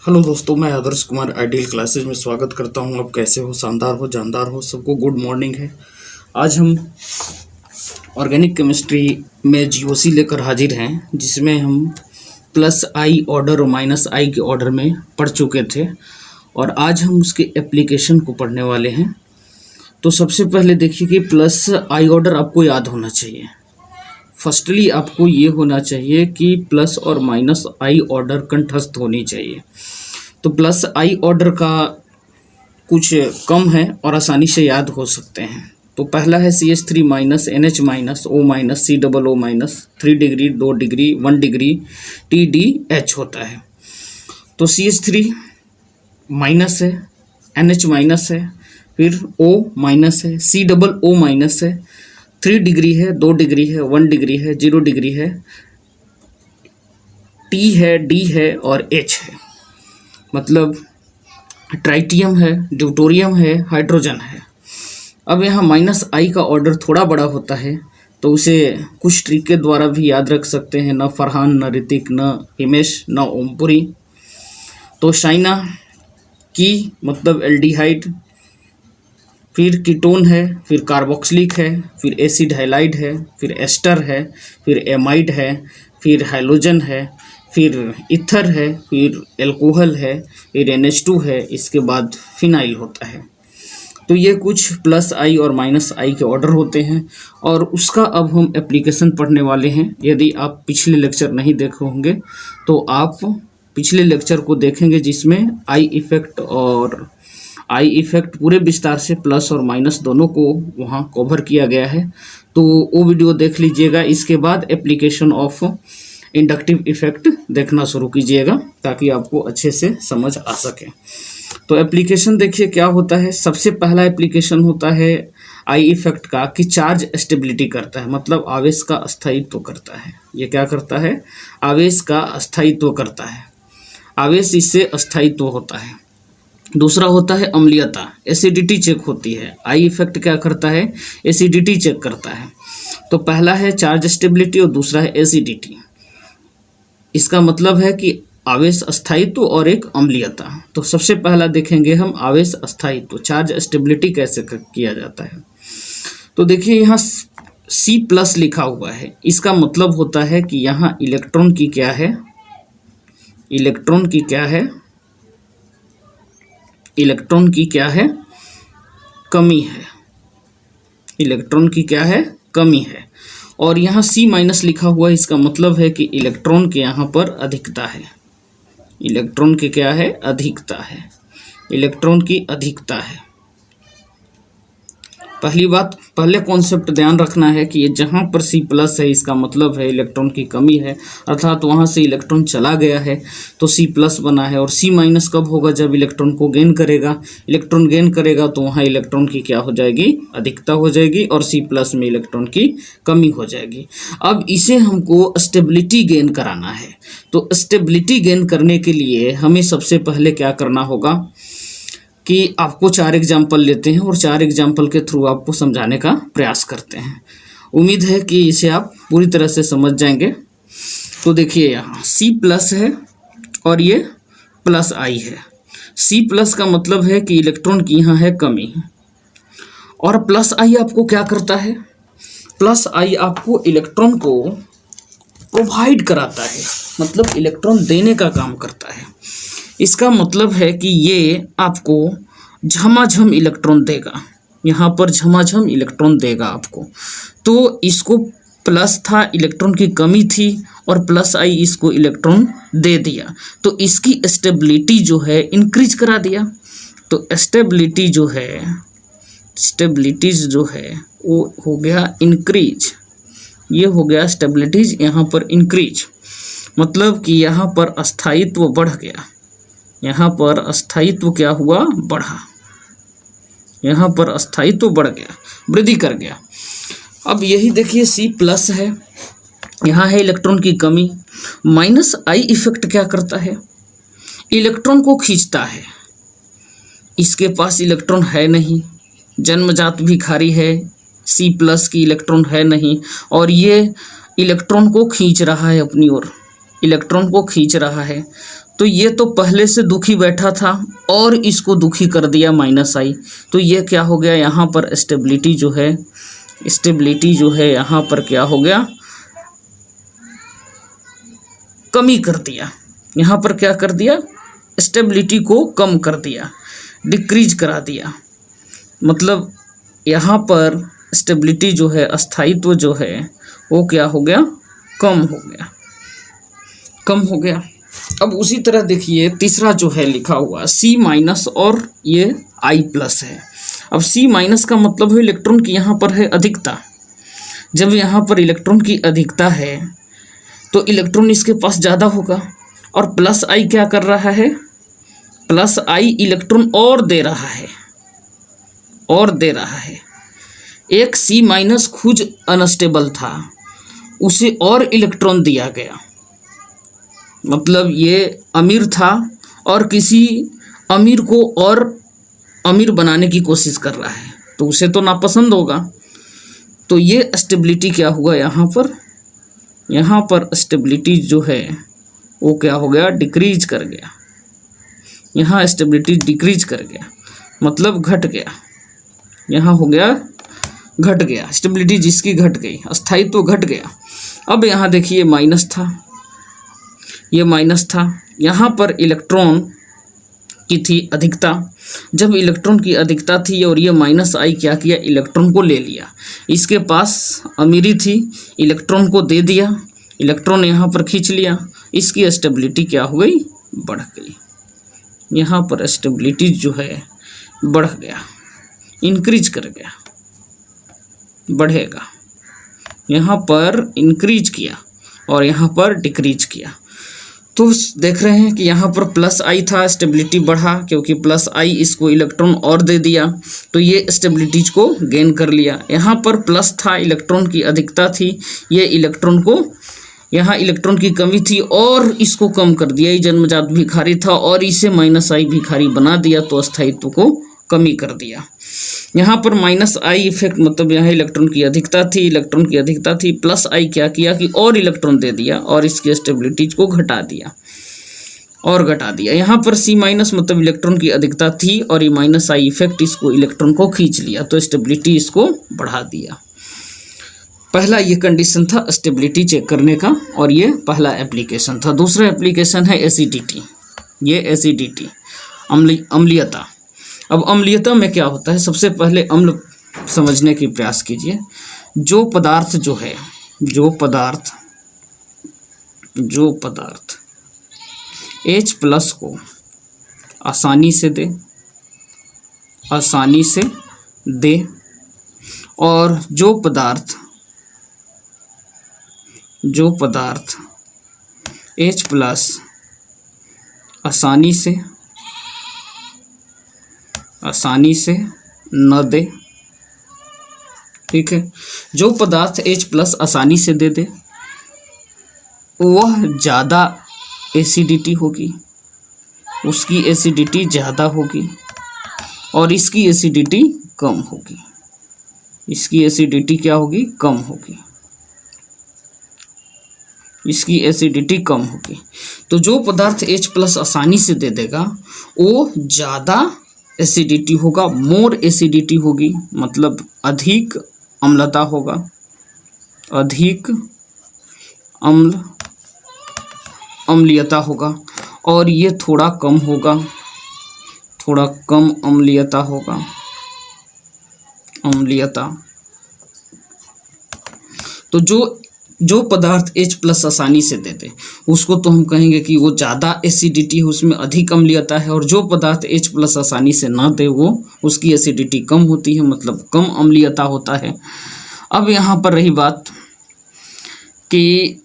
Hello दोस्तों, मैं Adarsh Kumar ideal classes में स्वागत करता हूं। आप कैसे हो? शानदार हो, जानदार हो, सबको गुड मॉर्निंग है। आज हम ऑर्गेनिक केमिस्ट्री में जीओसी लेकर हाजिर हैं, जिसमें हम प्लस आई ऑर्डर और माइनस आई के ऑर्डर में पढ़ चुके थे और आज हम उसके एप्लीकेशन को पढ़ने वाले हैं। तो सबसे पहले देखिए कि प्लस आई ऑर्डर आपको याद होना चाहिए। फर्स्टली आपको ये होना चाहिए कि प्लस और माइनस आई ऑर्डर कंठस्थ होनी चाहिए। तो प्लस आई ऑर्डर का कुछ कम है और आसानी से याद हो सकते हैं। तो पहला है CH3 minus NH minus O minus COO minus 3 degree 2 degree 1 degree TDH होता है। तो CH3 माइनस है, NH माइनस है, फिर O माइनस है, COO माइनस है, 3 डिग्री है, 2 डिग्री है, 1 डिग्री है, 0 डिग्री है, T है, D है और H है। मतलब ट्राइटियम है, ड्यूटोरियम है, हाइड्रोजन है। अब यहाँ माइनस आई का ऑर्डर थोड़ा बड़ा होता है, तो उसे कुछ ट्रिक के द्वारा भी याद रख सकते हैं। न फरहान, न ऋतिक, न हिमेश, न ओमपुरी। तो शाइना की मतलब एल्डिहाइड, फिर कीटोन है, फिर कार्बोक्सिलिक है, फिर एसिड हाइलाइड है, फिर एस्टर है, फिर एमाइड है, फिर हाइलोजन है, फिर ईथर है, फिर एल्कोहल है, फिर NH2 है, इसके बाद फिनाइल होता है। तो ये कुछ प्लस आई और माइनस आई के ऑर्डर होते हैं और उसका अब हम एप्लीकेशन पढ़ने वाले हैं। यदि आप पिछले लेक्चर नहीं देखे होंगे तो आप पिछले लेक्चर को देखेंगे, जिसमें आई इफेक्ट और आई इफेक्ट पूरे विस्तार से प्लस और माइनस दोनों को वहाँ कवर किया गया है। तो वो वीडियो देख लीजिएगा। इसके बाद एप्लीकेशन ऑफ इंडक्टिव इफेक्ट देखना शुरू कीजिएगा ताकि आपको अच्छे से समझ आ सके। तो एप्लीकेशन देखिए क्या होता है। सबसे पहला एप्लीकेशन होता है आई इफेक्ट का कि चार्ज स्टेबिलिटी करता है, मतलब आवेश का अस्थायित्व करता है। ये क्या करता है? आवेश का अस्थायित्व करता है। आवेश इससे अस्थायित्व होता है। दूसरा होता है अम्लीयता, एसिडिटी चेक होती है। आई इफेक्ट क्या करता है? एसिडिटी चेक करता है। तो पहला है चार्ज स्टेबिलिटी और दूसरा है एसिडिटी। इसका मतलब है कि आवेश अस्थायित्व और एक अम्लीयता। तो सबसे पहला देखेंगे हम आवेश अस्थायित्व, चार्ज स्टेबिलिटी कैसे किया जाता है। तो देखिए यहाँ C+ लिखा हुआ है। इसका मतलब होता है कि यहाँ इलेक्ट्रॉन की क्या है? इलेक्ट्रॉन की क्या है? इलेक्ट्रॉन की क्या है? कमी है। इलेक्ट्रॉन की क्या है? कमी है। और यहाँ C- लिखा हुआ है। इसका मतलब है कि इलेक्ट्रॉन के यहाँ पर अधिकता है। इलेक्ट्रॉन की क्या है? अधिकता है। इलेक्ट्रॉन की अधिकता है। पहली बात, पहले कॉन्सेप्ट ध्यान रखना है कि ये जहाँ पर C+ है, इसका मतलब है इलेक्ट्रॉन की कमी है, अर्थात वहाँ से इलेक्ट्रॉन चला गया है तो C+ बना है। और C- कब होगा? जब इलेक्ट्रॉन को गेन करेगा। इलेक्ट्रॉन गेन करेगा तो वहाँ इलेक्ट्रॉन की क्या हो जाएगी? अधिकता हो जाएगी और C+ में इलेक्ट्रॉन की कमी हो जाएगी। अब इसे हमको स्टेबिलिटी गेन कराना है। तो स्टेबिलिटी गेन करने के लिए हमें सबसे पहले क्या करना होगा कि आपको 4 एग्जाम्पल लेते हैं और 4 एग्जाम्पल के थ्रू आपको समझाने का प्रयास करते हैं। उम्मीद है कि इसे आप पूरी तरह से समझ जाएंगे। तो देखिए यहाँ C+ है और ये प्लस आई है। C+ का मतलब है कि इलेक्ट्रॉन की यहाँ है कमी, और प्लस आई आपको क्या करता है? प्लस आई आपको इलेक्ट्रॉन को प्रोवाइड कराता है, मतलब इलेक्ट्रॉन देने का काम करता है। इसका मतलब है कि ये आपको झमाझम इलेक्ट्रॉन देगा। यहाँ पर झमाझम इलेक्ट्रॉन देगा आपको। तो इसको प्लस था, इलेक्ट्रॉन की कमी थी और प्लस आई इसको इलेक्ट्रॉन दे दिया, तो इसकी स्टेबिलिटी जो है इंक्रीज करा दिया। तो स्टेबिलिटी जो है वो हो गया इंक्रीज। ये हो गया स्टेबिलिटीज यहाँ पर इंक्रीज, मतलब कि यहाँ पर अस्थायित्व बढ़ गया। यहाँ पर अस्थायित्व क्या हुआ? बढ़ा। यहाँ पर अस्थायित्व बढ़ गया, वृद्धि कर गया। अब यही देखिए C+ है, यहाँ है इलेक्ट्रॉन की कमी। माइनस आई इफेक्ट क्या करता है? इलेक्ट्रॉन को खींचता है। इसके पास इलेक्ट्रॉन है नहीं, जन्मजात भिखारी है, C+ की इलेक्ट्रॉन है नहीं, और ये इलेक्ट्रॉन को खींच रहा है अपनी ओर। इलेक्ट्रॉन को खींच रहा है। तो ये तो पहले से दुखी बैठा था और इसको दुखी कर दिया -i, तो ये क्या हो गया, यहाँ पर स्टेबिलिटी जो है यहाँ पर क्या हो गया, कमी कर दिया। यहाँ पर क्या कर दिया, स्टेबिलिटी को कम कर दिया, डिक्रीज करा दिया। मतलब यहाँ पर स्टेबिलिटी जो है, अस्थायित्व जो है वो क्या हो गया, कम हो गया। अब उसी तरह देखिए तीसरा जो है लिखा हुआ C- और ये I+ है। अब C- का मतलब है इलेक्ट्रॉन की यहाँ पर है अधिकता। जब यहाँ पर इलेक्ट्रॉन की अधिकता है तो इलेक्ट्रॉन इसके पास ज़्यादा होगा, और +I क्या कर रहा है, +I इलेक्ट्रॉन और दे रहा है। एक C- खुद अनस्टेबल था, उसे और इलेक्ट्रॉन दिया गया। मतलब ये अमीर था और किसी अमीर को और अमीर बनाने की कोशिश कर रहा है, तो उसे तो नापसंद होगा। तो ये स्टेबिलिटी क्या हुआ, यहाँ पर स्टेबिलिटी जो है वो क्या हो गया, डिक्रीज कर गया। यहाँ स्टेबिलिटी डिक्रीज कर गया, मतलब घट गया। यहाँ हो गया घट गया, स्टेबिलिटी जिसकी घट गई, अस्थायित्व घट गया। अब यहाँ देखिए माइनस था, ये माइनस था। यहाँ पर इलेक्ट्रॉन की थी अधिकता। जब इलेक्ट्रॉन की अधिकता थी और ये -i क्या किया, इलेक्ट्रॉन को ले लिया। इसके पास अमीरी थी, इलेक्ट्रॉन को दे दिया, इलेक्ट्रॉन यहाँ पर खींच लिया। इसकी स्टेबिलिटी क्या हो गई, बढ़ गई। यहाँ पर स्टेबिलिटी जो है बढ़ गया, इंक्रीज कर गया, बढ़ेगा। यहाँ पर इंक्रीज किया और यहाँ पर डिक्रीज किया। तो देख रहे हैं कि यहाँ पर +i था, स्टेबिलिटी बढ़ा, क्योंकि +i इसको इलेक्ट्रॉन और दे दिया, तो ये स्टेबिलिटीज को गेन कर लिया। यहाँ पर प्लस था, इलेक्ट्रॉन की अधिकता थी, ये इलेक्ट्रॉन को, यहाँ इलेक्ट्रॉन की कमी थी और इसको कम कर दिया। ये जन्मजात भिखारी था और इसे -i भिखारी बना दिया, तो अस्थायित्व को कमी कर दिया। यहाँ पर -i इफेक्ट, मतलब यहाँ इलेक्ट्रॉन की अधिकता थी, +i क्या किया कि और इलेक्ट्रॉन दे दिया और इसकी स्टेबिलिटीज को घटा दिया। यहाँ पर C- मतलब इलेक्ट्रॉन की अधिकता थी और ये -i इफेक्ट इसको इलेक्ट्रॉन को खींच लिया, तो स्टेबिलिटी इसको बढ़ा दिया। पहला ये कंडीशन था स्टेबिलिटी चेक करने का, और ये पहला एप्लीकेशन था। दूसरा एप्लीकेशन है एसिडिटी। ये एसिडिटी, अम्लीयता। अब अम्लीयता में क्या होता है, सबसे पहले अम्ल समझने की प्रयास कीजिए। जो पदार्थ H+ को आसानी से दे और जो पदार्थ H+ आसानी से न दे, ठीक है। जो पदार्थ H+ आसानी से दे वह ज़्यादा एसिडिटी होगी, उसकी एसिडिटी ज़्यादा होगी और इसकी एसिडिटी कम होगी। इसकी एसिडिटी क्या होगी, कम होगी। इसकी एसिडिटी कम होगी। तो जो पदार्थ H+ आसानी से दे देगा वो ज़्यादा एसिडिटी होगा, मोर एसिडिटी होगी, मतलब अधिक अम्लता होगा, अधिक अम्लीयता होगा। और ये थोड़ा कम होगा, थोड़ा कम अम्लीयता होगा, अम्लीयता। तो जो पदार्थ H+ आसानी से दे दे उसको तो हम कहेंगे कि वो ज़्यादा एसिडिटी है, उसमें अधिक अम्लीयता है। और जो पदार्थ H+ आसानी से ना दे वो उसकी एसिडिटी कम होती है, मतलब कम अम्लीयता होता है। अब यहाँ पर रही बात कि